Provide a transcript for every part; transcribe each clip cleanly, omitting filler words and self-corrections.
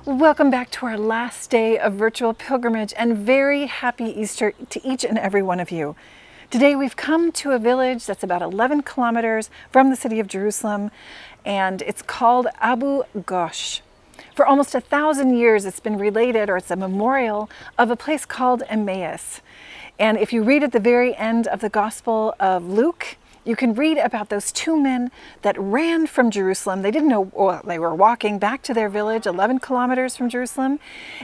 Welcome back to our last day of virtual pilgrimage, and very happy Easter to each and every one of you. Today we've come to a village that's about 11 kilometers from the city of Jerusalem, and it's called Abu Ghosh. For almost 1,000 years it's been related, or it's a memorial of a place called Emmaus. And if you read at the very end of the Gospel of Luke, you can read about those two men that ran from Jerusalem. They didn't know, well, they were walking back to their village 11 kilometers from Jerusalem,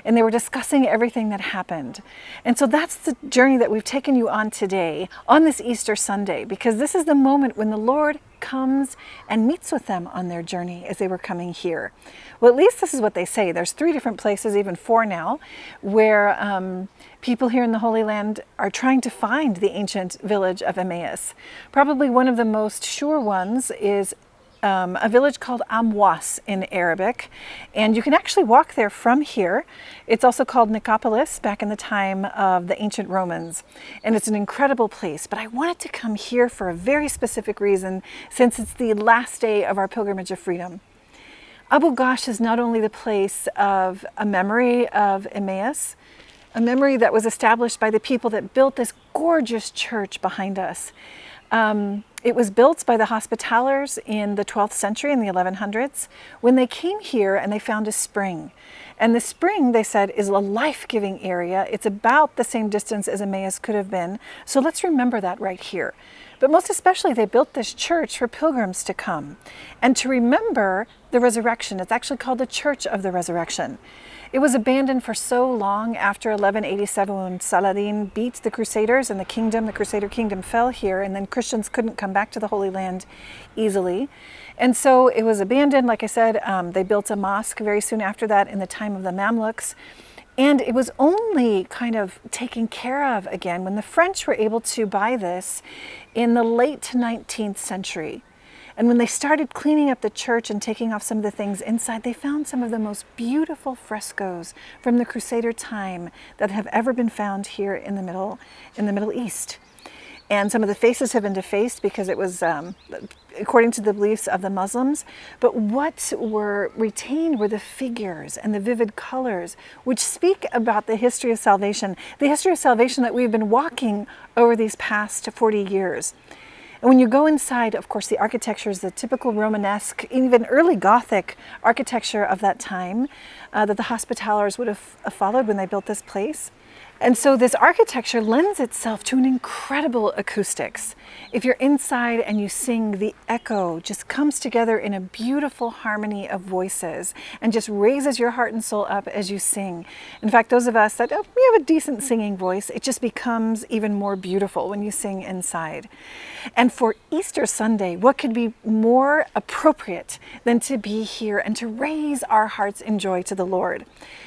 and they were discussing everything that happened. And so that's the journey that we've taken you on today, on this Easter Sunday, because this is the moment when the Lord comes and meets with them on their journey as they were coming here. Well, at least this is what they say. There's 3 different places, even 4 now, where people here in the Holy Land are trying to find the ancient village of Emmaus. Probably one of the most sure ones is a village called Emmaus in Arabic, and you can actually walk there from here. It's also called Nicopolis back in the time of the ancient Romans, and it's an incredible place. But I wanted to come here for a very specific reason, since it's the last day of our pilgrimage of freedom. Abu Ghosh is not only the place of a memory of Emmaus, a memory that was established by the people that built this gorgeous church behind us. It was built by the Hospitallers in the 12th century, in the 1100s, when they came here and they found a spring. And the spring, they said, is a life-giving area. It's about the same distance as Emmaus could have been. So let's remember that right here. But most especially, they built this church for pilgrims to come and to remember the resurrection. It's actually called the Church of the Resurrection. It was abandoned for so long after 1187 when Saladin beat the Crusaders and the Crusader kingdom fell here, and then Christians couldn't come back to the Holy Land easily. And so it was abandoned. Like I said, they built a mosque very soon after that in the time of the Mamluks. And it was only kind of taken care of again when the French were able to buy this in the late 19th century. And when they started cleaning up the church and taking off some of the things inside, they found some of the most beautiful frescoes from the Crusader time that have ever been found here in the Middle East. And some of the faces have been defaced because it was according to the beliefs of the Muslims. But what were retained were the figures and the vivid colors, which speak about the history of salvation that we've been walking over these past 40 years. And when you go inside, of course, the architecture is the typical Romanesque, even early Gothic architecture of that time that the Hospitallers would have followed when they built this place. And so this architecture lends itself to an incredible acoustics. If you're inside and you sing, the echo just comes together in a beautiful harmony of voices and just raises your heart and soul up as you sing. In fact, those of us that we have a decent singing voice, it just becomes even more beautiful when you sing inside. And for Easter Sunday, what could be more appropriate than to be here and to raise our hearts in joy to the Lord?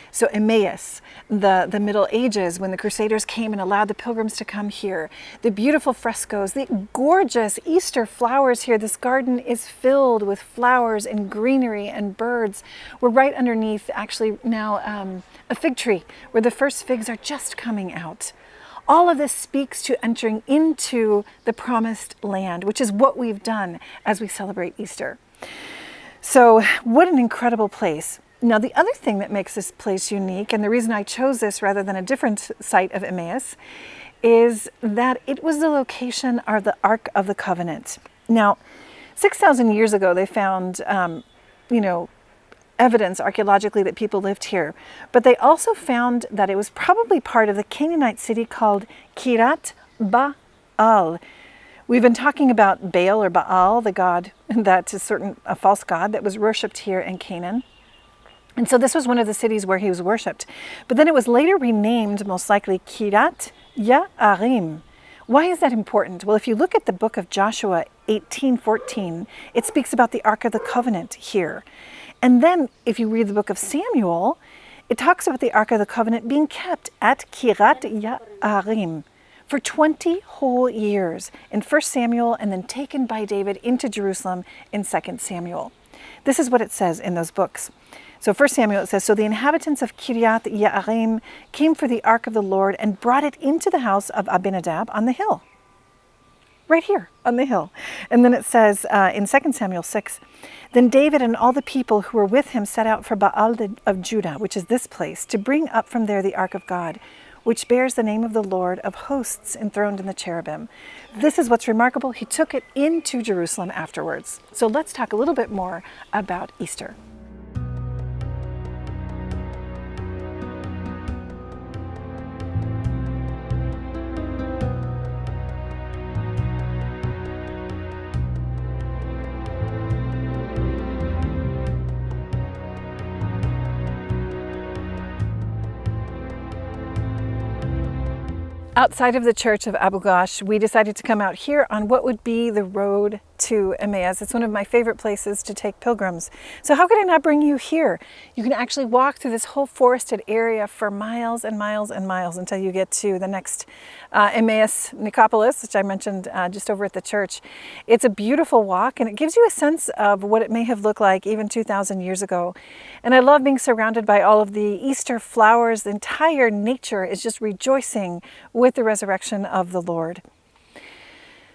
So Emmaus, the Middle Ages, when the Crusaders came and allowed the pilgrims to come here, the beautiful frescoes, the gorgeous Easter flowers here. This garden is filled with flowers and greenery and birds. We're right underneath, actually now, a fig tree where the first figs are just coming out. All of this speaks to entering into the promised land, which is what we've done as we celebrate Easter. So what an incredible place. Now, the other thing that makes this place unique, and the reason I chose this rather than a different site of Emmaus, is that it was the location of the Ark of the Covenant. Now, 6,000 years ago, they found, evidence archaeologically that people lived here. But they also found that it was probably part of the Canaanite city called Kiryat Baal. We've been talking about Baal or Baal, the god that is a false god that was worshipped here in Canaan. And so this was one of the cities where he was worshipped. But then it was later renamed, most likely, Kiryat Ye'arim. Why is that important? Well, if you look at the book of Joshua 18:14, it speaks about the Ark of the Covenant here. And then if you read the book of Samuel, it talks about the Ark of the Covenant being kept at Kiryat Ye'arim for 20 whole years in 1 Samuel, and then taken by David into Jerusalem in 2 Samuel. This is what it says in those books. So 1 Samuel, it says, "So the inhabitants of Kiryat Ye'arim came for the ark of the Lord and brought it into the house of Abinadab on the hill." right here on the hill. And then it says in 2 Samuel 6, then David and all the people who were with him set out for Baal of Judah, which is this place, to bring up from there the ark of God, which bears the name of the Lord of hosts enthroned in the cherubim. This is what's remarkable. He took it into Jerusalem afterwards. So let's talk a little bit more about Easter. Outside of the church of Abu Ghosh, we decided to come out here on what would be the road to Emmaus. It's one of my favorite places to take pilgrims. So how could I not bring you here? You can actually walk through this whole forested area for miles and miles and miles until you get to the next Emmaus Nicopolis, which I mentioned just over at the church. It's a beautiful walk, and it gives you a sense of what it may have looked like even 2,000 years ago. And I love being surrounded by all of the Easter flowers. The entire nature is just rejoicing with the resurrection of the Lord.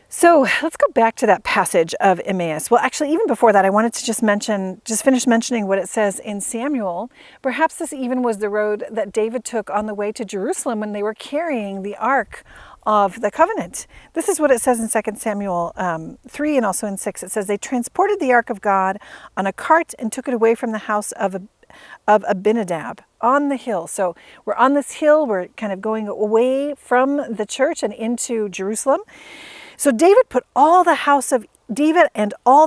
So let's go back to that passage of Emmaus. Well, actually, even before that, I wanted to just finish mentioning what it says in Samuel. Perhaps this even was the road that David took on the way to Jerusalem when they were carrying the Ark of the Covenant. This is what it says in 2 Samuel 3 and also in 6. It says, they transported the Ark of God on a cart and took it away from the house of Abinadab on the hill. So we're on this hill, we're kind of going away from the church and into Jerusalem. So David and all the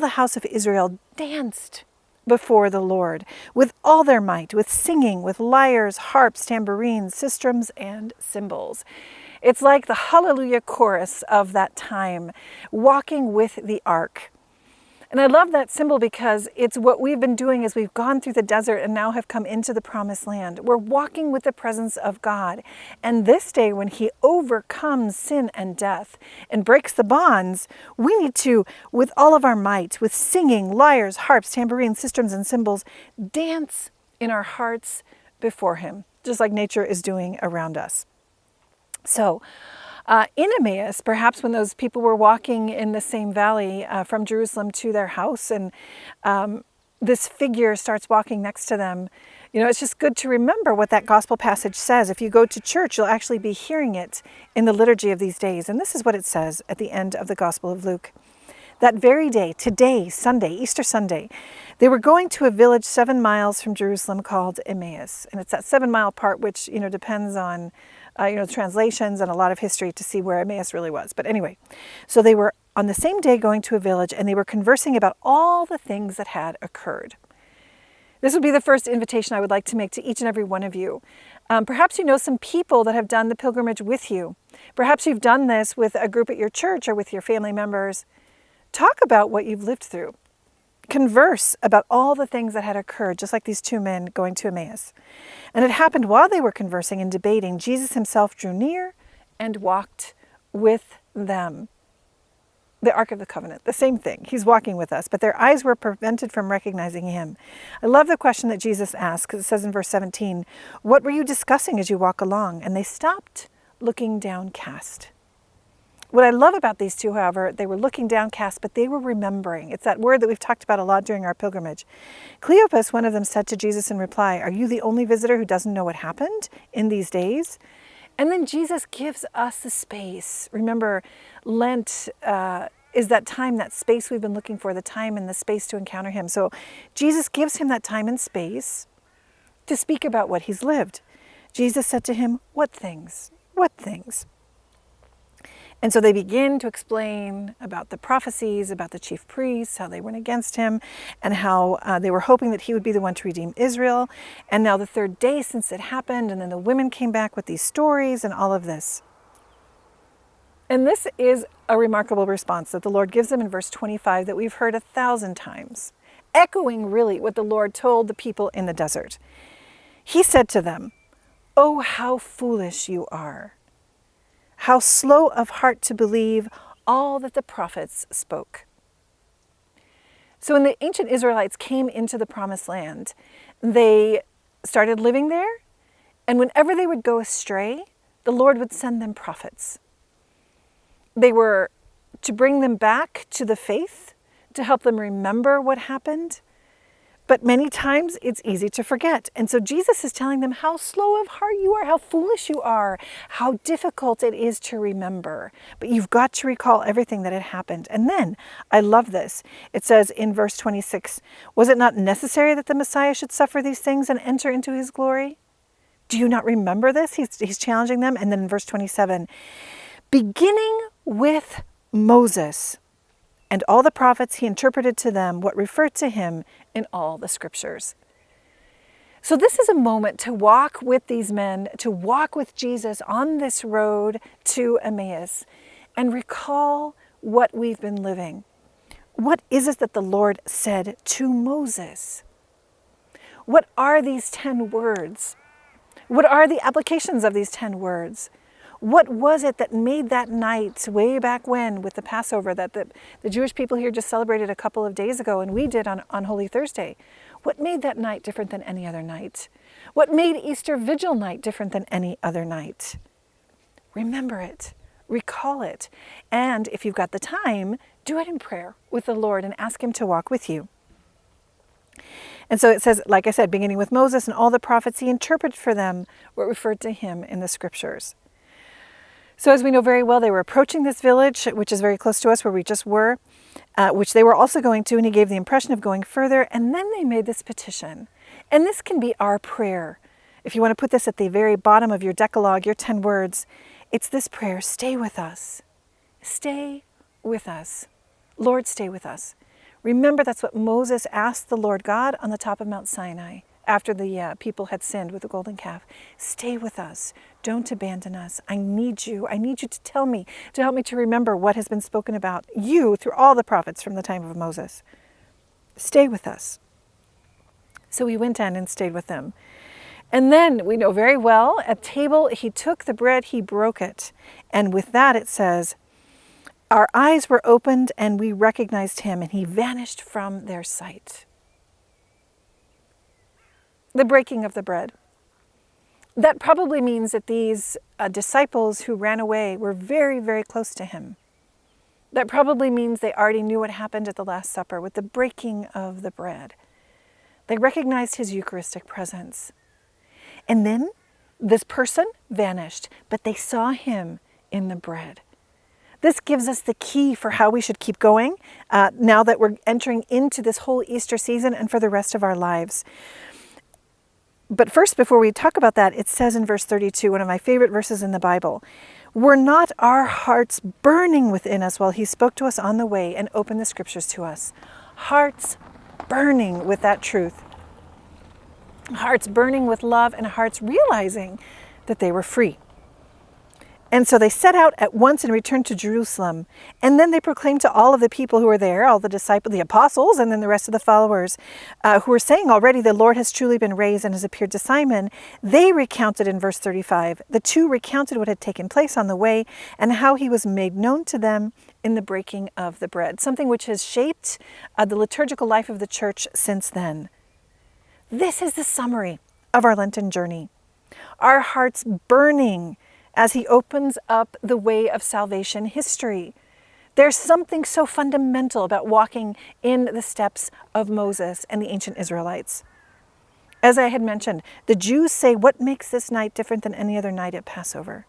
house of Israel danced before the Lord with all their might, with singing, with lyres, harps, tambourines, sistrums, and cymbals. It's like the hallelujah chorus of that time, walking with the ark. And I love that symbol because it's what we've been doing as we've gone through the desert and now have come into the promised land. We're walking with the presence of God. And this day, when he overcomes sin and death and breaks the bonds, we need to, with all of our might, with singing, lyres, harps, tambourines, sistrums, and cymbals, dance in our hearts before him, just like nature is doing around us. So, in Emmaus, perhaps when those people were walking in the same valley from Jerusalem to their house, and this figure starts walking next to them, you know, it's just good to remember what that gospel passage says. If you go to church, you'll actually be hearing it in the liturgy of these days. And this is what it says at the end of the Gospel of Luke. That very day, today, Sunday, Easter Sunday, they were going to a village 7 miles from Jerusalem called Emmaus. And it's that 7-mile part which, you know, depends on translations and a lot of history to see where Emmaus really was. But anyway, so they were on the same day going to a village, and they were conversing about all the things that had occurred. This would be the first invitation I would like to make to each and every one of you. Perhaps you know some people that have done the pilgrimage with you. Perhaps you've done this with a group at your church or with your family members. Talk about what you've lived through. Converse about all the things that had occurred, just like these two men going to Emmaus. And it happened while they were conversing and debating. Jesus himself drew near and walked with them. The Ark of the Covenant, the same thing. He's walking with us, but their eyes were prevented from recognizing him. I love the question that Jesus asked, because it says in verse 17, "What were you discussing as you walk along?" And they stopped, looking downcast. What I love about these two, however, they were looking downcast, but they were remembering. It's that word that we've talked about a lot during our pilgrimage. Cleopas, one of them, said to Jesus in reply, "Are you the only visitor who doesn't know what happened in these days?" And then Jesus gives us the space. Remember, Lent is that time, that space we've been looking for, the time and the space to encounter him. So Jesus gives him that time and space to speak about what he's lived. Jesus said to him, "What things? What things?" And so they begin to explain about the prophecies, about the chief priests, how they went against him, and how they were hoping that he would be the one to redeem Israel. And now the third day since it happened, and then the women came back with these stories and all of this. And this is a remarkable response that the Lord gives them in verse 25 that we've heard 1,000 times, echoing really what the Lord told the people in the desert. He said to them, "Oh, how foolish you are! How slow of heart to believe all that the prophets spoke." So when the ancient Israelites came into the promised land, they started living there, and whenever they would go astray, the Lord would send them prophets. They were to bring them back to the faith, to help them remember what happened. But many times it's easy to forget. And so Jesus is telling them how slow of heart you are, how foolish you are, how difficult it is to remember. But you've got to recall everything that had happened. And then, I love this. It says in verse 26, was it not necessary that the Messiah should suffer these things and enter into his glory? Do you not remember this? He's challenging them. And then in verse 27, beginning with Moses and all the prophets, he interpreted to them what referred to him in all the scriptures. So this is a moment to walk with these men, to walk with Jesus on this road to Emmaus and recall what we've been living. What is it that the Lord said to Moses? What are these 10 words? What are the applications of these 10 words? What was it that made that night way back when with the Passover that the Jewish people here just celebrated a couple of days ago and we did on Holy Thursday? What made that night different than any other night? What made Easter Vigil night different than any other night? Remember it, recall it, and if you've got the time, do it in prayer with the Lord and ask him to walk with you. And so it says, like I said, beginning with Moses and all the prophets, he interpreted for them what referred to him in the scriptures. So as we know very well, they were approaching this village, which is very close to us where we just were, which they were also going to, and he gave the impression of going further, and then they made this petition. And this can be our prayer. If you want to put this at the very bottom of your Decalogue, your 10 words, it's this prayer: stay with us. Stay with us. Lord, stay with us. Remember, that's what Moses asked the Lord God on the top of Mount Sinai after the people had sinned with the golden calf. Stay with us. Don't abandon us. I need you. I need you to tell me, to help me to remember what has been spoken about you through all the prophets from the time of Moses. Stay with us. So he went in and stayed with them. And then we know very well, at table, he took the bread, he broke it. And with that it says, our eyes were opened and we recognized him, and he vanished from their sight. The breaking of the bread. That probably means that these disciples who ran away were very, very close to him. That probably means they already knew what happened at the Last Supper with the breaking of the bread. They recognized his Eucharistic presence. And then this person vanished, but they saw him in the bread. This gives us the key for how we should keep going now that we're entering into this whole Easter season and for the rest of our lives. But first, before we talk about that, it says in verse 32, one of my favorite verses in the Bible, were not our hearts burning within us while he spoke to us on the way and opened the scriptures to us? Hearts burning with that truth. Hearts burning with love, and hearts realizing that they were free. And so they set out at once and returned to Jerusalem. And then they proclaimed to all of the people who were there, all the disciples, the apostles, and then the rest of the followers who were saying already, the Lord has truly been raised and has appeared to Simon. They recounted in verse 35, the two recounted what had taken place on the way and how he was made known to them in the breaking of the bread, something which has shaped the liturgical life of the church since then. This is the summary of our Lenten journey. Our hearts burning as he opens up the way of salvation history. There's something so fundamental about walking in the steps of Moses and the ancient Israelites. As I had mentioned, the Jews say, what makes this night different than any other night at Passover?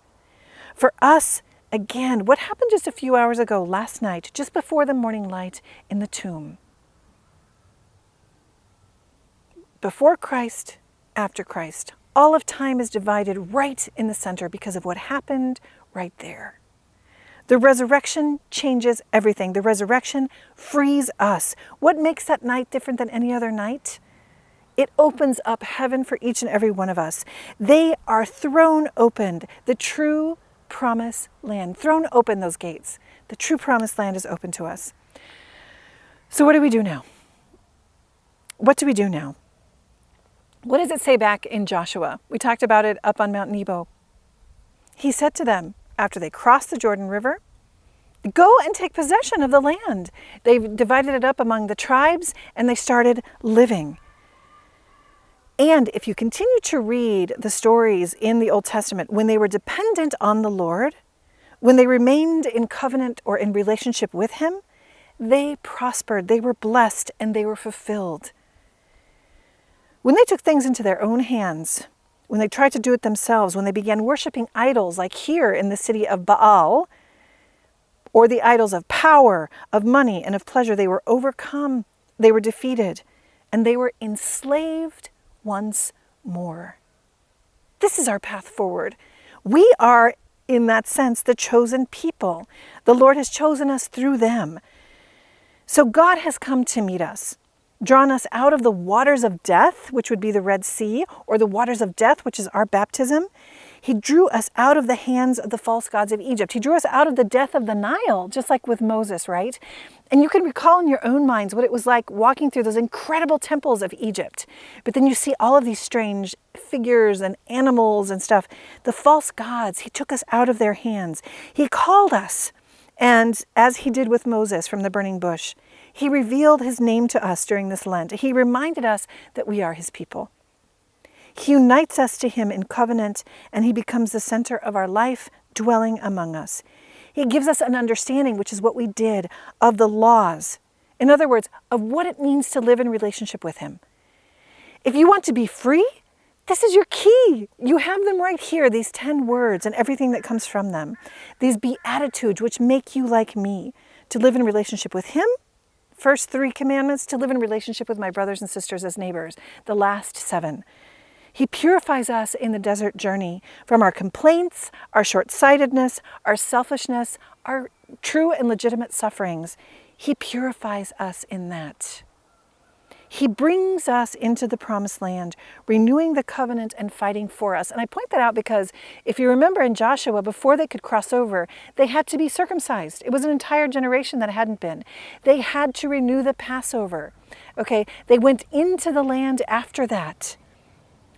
For us, again, what happened just a few hours ago, last night, just before the morning light in the tomb? Before Christ, after Christ. All of time is divided right in the center because of what happened right there. The resurrection changes everything. The resurrection frees us. What makes that night different than any other night? It opens up heaven for each and every one of us. They are thrown open. The true promised land. Thrown open those gates. The true promised land is open to us. So what do we do now? What do we do now? What does it say back in Joshua? We talked about it up on Mount Nebo. He said to them, after they crossed the Jordan River, go and take possession of the land. They've divided it up among the tribes and they started living. And if you continue to read the stories in the Old Testament, when they were dependent on the Lord, When they remained in covenant or in relationship with him, they prospered, they were blessed, and they were fulfilled. When they took things into their own hands, when they tried to do it themselves, when they began worshiping idols like here in the city of Baal, or the idols of power, of money, and of pleasure, they were overcome, they were defeated, and they were enslaved once more. This is our path forward. We are, in that sense, the chosen people. The Lord has chosen us through them. So God has come to meet us, drawn us out of the waters of death, which would be the Red Sea, or the waters of death, which is our baptism. He drew us out of the hands of the false gods of Egypt. He drew us out of the death of the Nile, just like with Moses, right? And you can recall in your own minds what it was like walking through those incredible temples of Egypt. But then you see all of these strange figures and animals and stuff. The false gods, he took us out of their hands. He called us. And as he did with Moses from the burning bush, he revealed his name to us during this Lent. He reminded us that we are his people. He unites us to him in covenant, and he becomes the center of our life, dwelling among us. He gives us an understanding, which is what we did, of the laws. In other words, of what it means to live in relationship with him. If you want to be free, this is your key. You have them right here, these 10 words and everything that comes from them. These beatitudes which make you like me, to live in relationship with him. First 3 commandments, to live in relationship with my brothers and sisters as neighbors. The last 7. He purifies us in the desert journey from our complaints, our short-sightedness, our selfishness, our true and legitimate sufferings. He purifies us in that. He brings us into the promised land, renewing the covenant and fighting for us. And I point that out because if you remember in Joshua, before they could cross over, they had to be circumcised. It was an entire generation that hadn't been. They had to renew the Passover. Okay, they went into the land after that.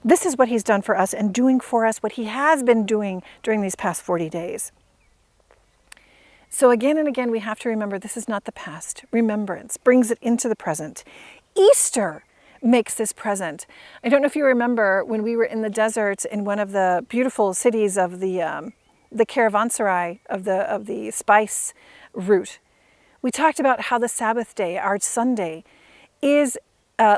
This is what he's done for us and doing for us what he has been doing during these past 40 days. So again and again, we have to remember this is not the past. Remembrance brings it into the present. Easter makes this present. I don't know if you remember when we were in the desert in one of the beautiful cities of the caravanserai of the spice route. We talked about how the Sabbath day, our Sunday, is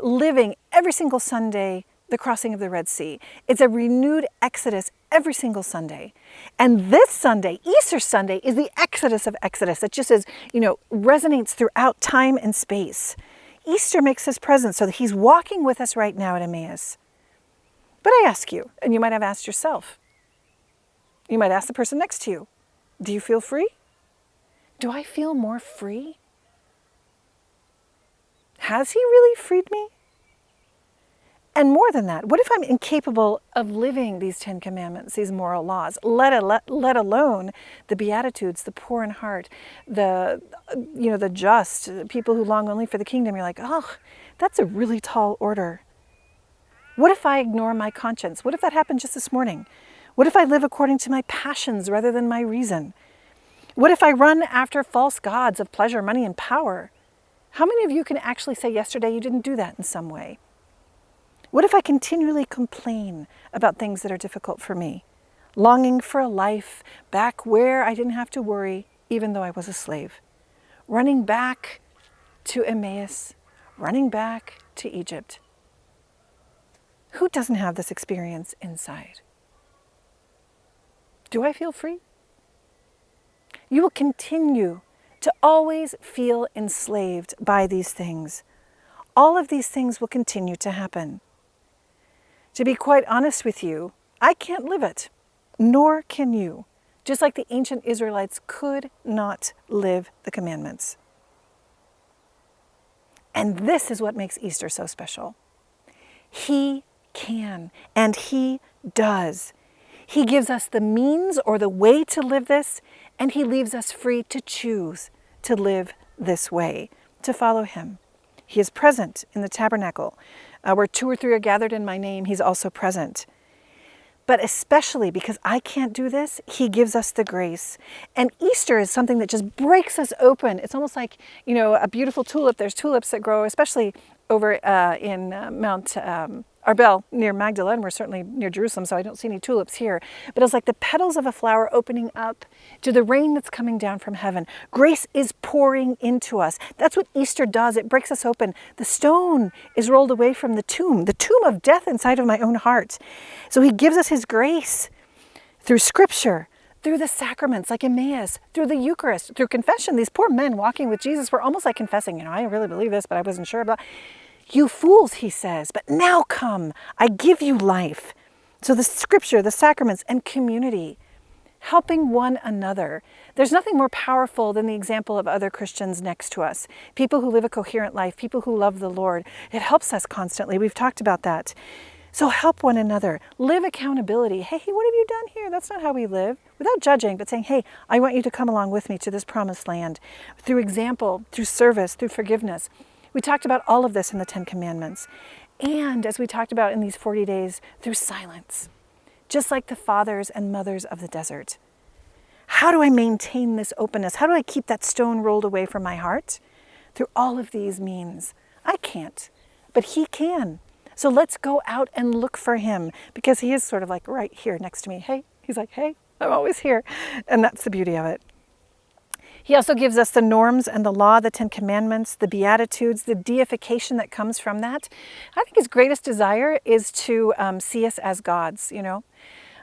living every single Sunday the crossing of the Red Sea. It's a renewed exodus every single Sunday. And this Sunday, Easter Sunday, is the exodus of Exodus. It just is, resonates throughout time and space. Easter makes his presence so that he's walking with us right now at Emmaus. But I ask you, and you might have asked yourself, you might ask the person next to you, do you feel free? Do I feel more free? Has he really freed me? And more than that, what if I'm incapable of living these 10 commandments, these moral laws, let alone the Beatitudes, the poor in heart, the just, the people who long only for the kingdom? You're like, oh, that's a really tall order. What if I ignore my conscience? What if that happened just this morning? What if I live according to my passions rather than my reason? What if I run after false gods of pleasure, money, and power? How many of you can actually say yesterday you didn't do that in some way? What if I continually complain about things that are difficult for me, longing for a life back where I didn't have to worry, even though I was a slave, running back to Emmaus, running back to Egypt? Who doesn't have this experience inside? Do I feel free? You will continue to always feel enslaved by these things. All of these things will continue to happen. To be quite honest with you, I can't live it, nor can you, just like the ancient Israelites could not live the commandments. And this is what makes Easter so special. He can, and he does. He gives us the means or the way to live this, and he leaves us free to choose to live this way, to follow him. He is present in the tabernacle. Where 2 or 3 are gathered in my name, he's also present. But especially because I can't do this, he gives us the grace. And Easter is something that just breaks us open. It's almost like, a beautiful tulip. There's tulips that grow, especially over in Mount Arbel near Magdala, and we're certainly near Jerusalem, so I don't see any tulips here. But it's like the petals of a flower opening up to the rain that's coming down from heaven. Grace is pouring into us. That's what Easter does. It breaks us open. The stone is rolled away from the tomb of death inside of my own heart. So he gives us his grace through Scripture, through the sacraments like Emmaus, through the Eucharist, through confession. These poor men walking with Jesus were almost like confessing, I really believe this, but I wasn't sure about. You fools, he says, but now come, I give you life. So the Scripture, the sacraments, and community, helping one another. There's nothing more powerful than the example of other Christians next to us, people who live a coherent life, people who love the Lord. It helps us constantly. We've talked about that. So help one another. Live accountability. Hey, what have you done here? That's not how we live. Without judging, but saying, hey, I want you to come along with me to this promised land. Through example, through service, through forgiveness. We talked about all of this in the 10 Commandments. And as we talked about in these 40 days, through silence. Just like the fathers and mothers of the desert. How do I maintain this openness? How do I keep that stone rolled away from my heart? Through all of these means. I can't, but he can. So let's go out and look for him, because he is sort of like right here next to me. Hey, he's like, hey, I'm always here. And that's the beauty of it. He also gives us the norms and the law, the 10 Commandments, the Beatitudes, the deification that comes from that. I think his greatest desire is to see us as gods,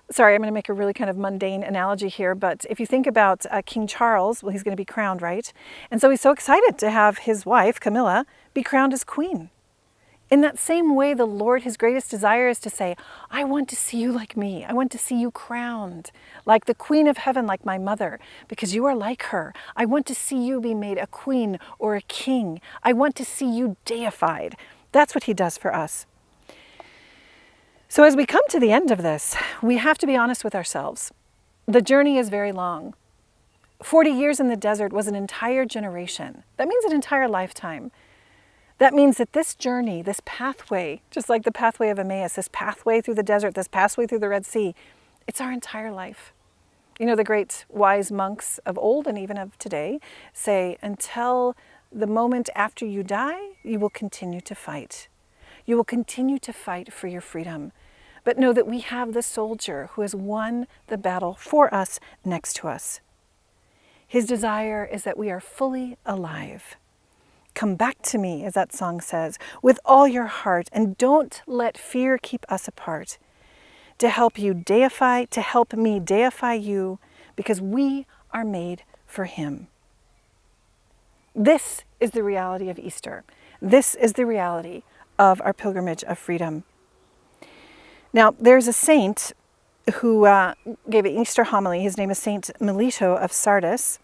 Sorry, I'm going to make a really kind of mundane analogy here, but if you think about King Charles, well, he's going to be crowned, right? And so he's so excited to have his wife, Camilla, be crowned as queen. In that same way, the Lord, his greatest desire is to say, I want to see you like me. I want to see you crowned, like the Queen of Heaven, like my mother, because you are like her. I want to see you be made a queen or a king. I want to see you deified. That's what he does for us. So as we come to the end of this, we have to be honest with ourselves. The journey is very long. 40 years in the desert was an entire generation. That means an entire lifetime. That means that this journey, this pathway, just like the pathway of Emmaus, this pathway through the desert, this pathway through the Red Sea, it's our entire life. The great wise monks of old and even of today say, until the moment after you die, you will continue to fight. You will continue to fight for your freedom. But know that we have the soldier who has won the battle for us next to us. His desire is that we are fully alive. Come back to me, as that song says, with all your heart, and don't let fear keep us apart. To help you deify, to help me deify you, because we are made for him. This is the reality of Easter. This is the reality of our pilgrimage of freedom. Now, there's a saint who gave an Easter homily. His name is Saint Melito of Sardis.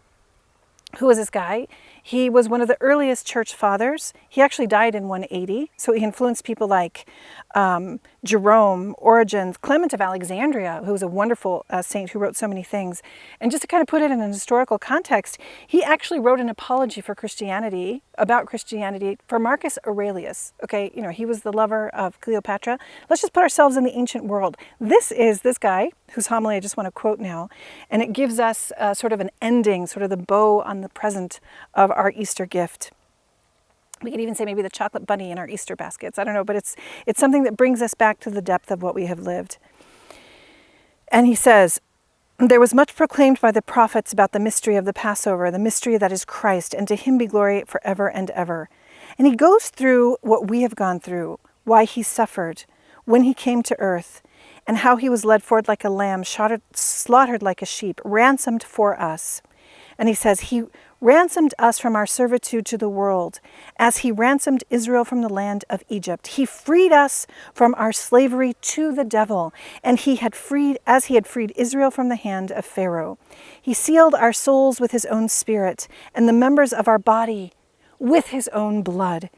Who was this guy? He was one of the earliest church fathers. He actually died in 180, so he influenced people like Jerome, Origen, Clement of Alexandria, who was a wonderful saint who wrote so many things. And just to kind of put it in an historical context, he actually wrote an apology for Christianity, about Christianity, for Marcus Aurelius. Okay, he was the lover of Cleopatra. Let's just put ourselves in the ancient world. This is this guy, whose homily I just want to quote now, and it gives us sort of an ending, sort of the bow on the present of our Easter gift. We could even say maybe the chocolate bunny in our Easter baskets. I don't know, but it's something that brings us back to the depth of what we have lived. And he says, there was much proclaimed by the prophets about the mystery of the Passover, the mystery that is Christ, and to him be glory forever and ever. And he goes through what we have gone through, why he suffered, when he came to earth, and how he was led forward like a lamb, slaughtered like a sheep, ransomed for us. And he says, he ransomed us from our servitude to the world, as he ransomed Israel from the land of Egypt. He freed us from our slavery to the devil, and as he had freed Israel from the hand of Pharaoh. He sealed our souls with his own spirit, and the members of our body with his own blood.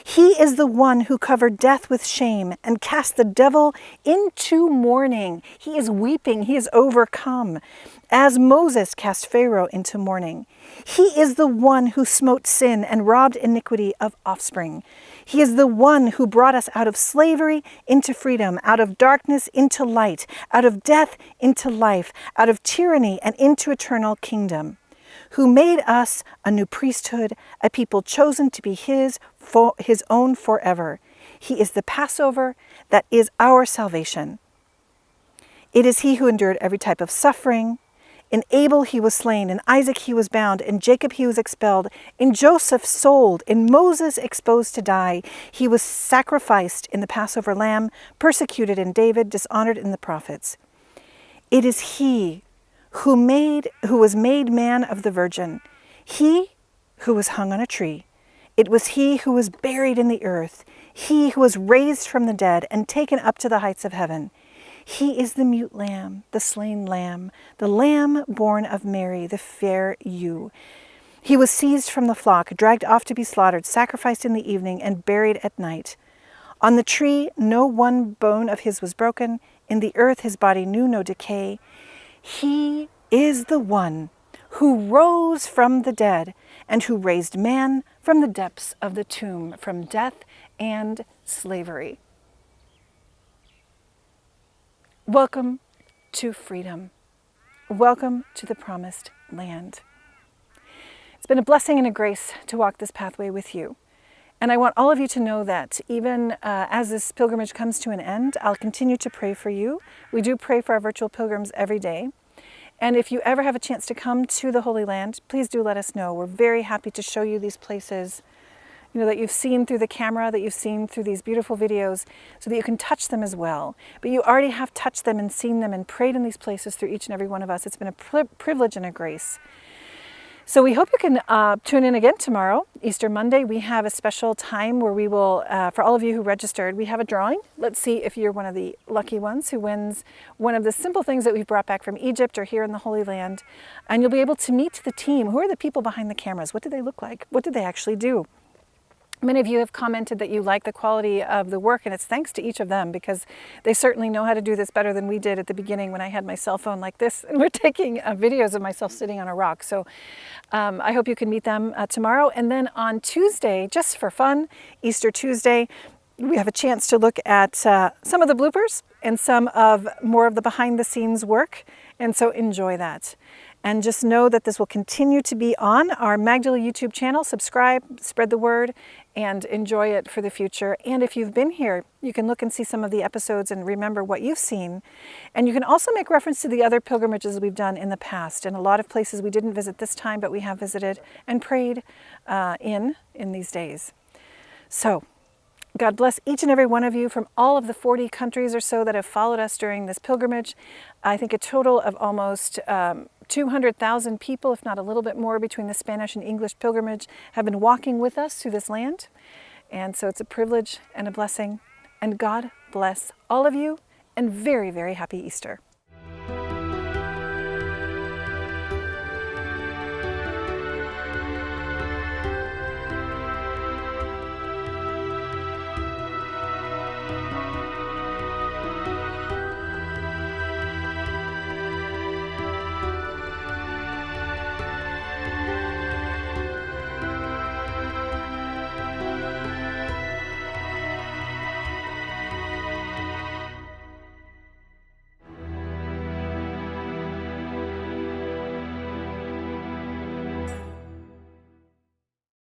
He is the one who covered death with shame and cast the devil into mourning. He is weeping. He is overcome, as Moses cast Pharaoh into mourning. He is the one who smote sin and robbed iniquity of offspring. He is the one who brought us out of slavery into freedom, out of darkness into light, out of death into life, out of tyranny and into eternal kingdom, who made us a new priesthood, a people chosen to be his own forever. He is the Passover that is our salvation. It is he who endured every type of suffering. In Abel he was slain, in Isaac he was bound, in Jacob he was expelled, in Joseph sold, in Moses exposed to die. He was sacrificed in the Passover lamb, persecuted in David, dishonored in the prophets. It is he who was made man of the virgin, he who was hung on a tree. It was he who was buried in the earth, he who was raised from the dead and taken up to the heights of heaven. He is the mute lamb, the slain lamb, the lamb born of Mary, the fair ewe. He was seized from the flock, dragged off to be slaughtered, sacrificed in the evening, and buried at night. On the tree, no one bone of his was broken. In the earth, his body knew no decay. He is the one who rose from the dead and who raised man from the depths of the tomb, from death and slavery. Welcome to freedom. Welcome to the promised land. It's been a blessing and a grace to walk this pathway with you. And I want all of you to know that even as this pilgrimage comes to an end, I'll continue to pray for you. We do pray for our virtual pilgrims every day. And if you ever have a chance to come to the Holy Land, please do let us know. We're very happy to show you these places, that you've seen through the camera, that you've seen through these beautiful videos, so that you can touch them as well. But you already have touched them and seen them and prayed in these places through each and every one of us. It's been a privilege and a grace. So we hope you can tune in again tomorrow, Easter Monday. We have a special time where we will, for all of you who registered, we have a drawing. Let's see if you're one of the lucky ones who wins one of the simple things that we've brought back from Egypt or here in the Holy Land. And you'll be able to meet the team. Who are the people behind the cameras? What do they look like? What did they actually do? Many of you have commented that you like the quality of the work, and it's thanks to each of them, because they certainly know how to do this better than we did at the beginning when I had my cell phone like this, and we're taking videos of myself sitting on a rock. So I hope you can meet them tomorrow. And then on Tuesday, just for fun, Easter Tuesday, we have a chance to look at some of the bloopers and some of more of the behind the scenes work. And so enjoy that. And just know that this will continue to be on our Magdala YouTube channel. Subscribe, spread the word, and enjoy it for the future. And if you've been here, you can look and see some of the episodes and remember what you've seen. And you can also make reference to the other pilgrimages we've done in the past. And a lot of places we didn't visit this time, but we have visited and prayed in these days. So God bless each and every one of you from all of the 40 countries or so that have followed us during this pilgrimage. I think a total of almost 200,000 people, if not a little bit more, between the Spanish and English pilgrimage have been walking with us through this land. And so it's a privilege and a blessing. And God bless all of you, and very, very happy Easter.